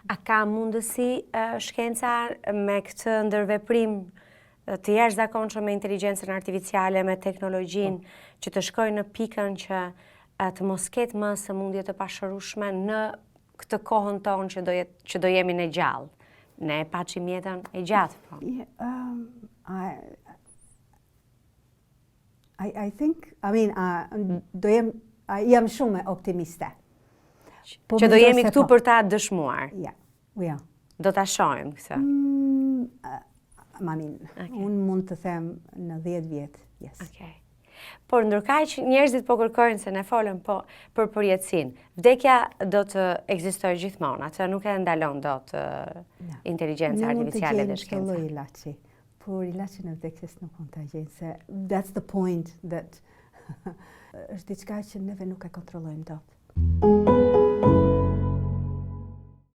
A ka mundësi shkenca me këtë ndërveprim të jashtëzakonshëm me inteligjencën artificiale, me teknologjinë, që të shkojë në pikën që të mos ketë më sëmundje të pashërueshme në këtë kohën tonë që do jemi në gjallë. Ne paçim jetën e gjatë. Po. I think, jam shumë optimiste. Që do jemi këtu për ta dëshmuar. Ja. Do ta shohim këtë. Unë mund të them në 10 vjet, yes. Okay. Por ndërkaq njerëzit po kërkojnë, se ne folëm për përjetësinë. Vdekja do të ekzistojë gjithmonë, atë nuk e ndalon dot inteligjenca artificiale dhe shkenca. Ne mund të gjejmë ilaçi, por ilaçin e vdekjes nuk mund ta gjejmë, se that's the point that është diçka që neve nuk e kontrollojmë dot.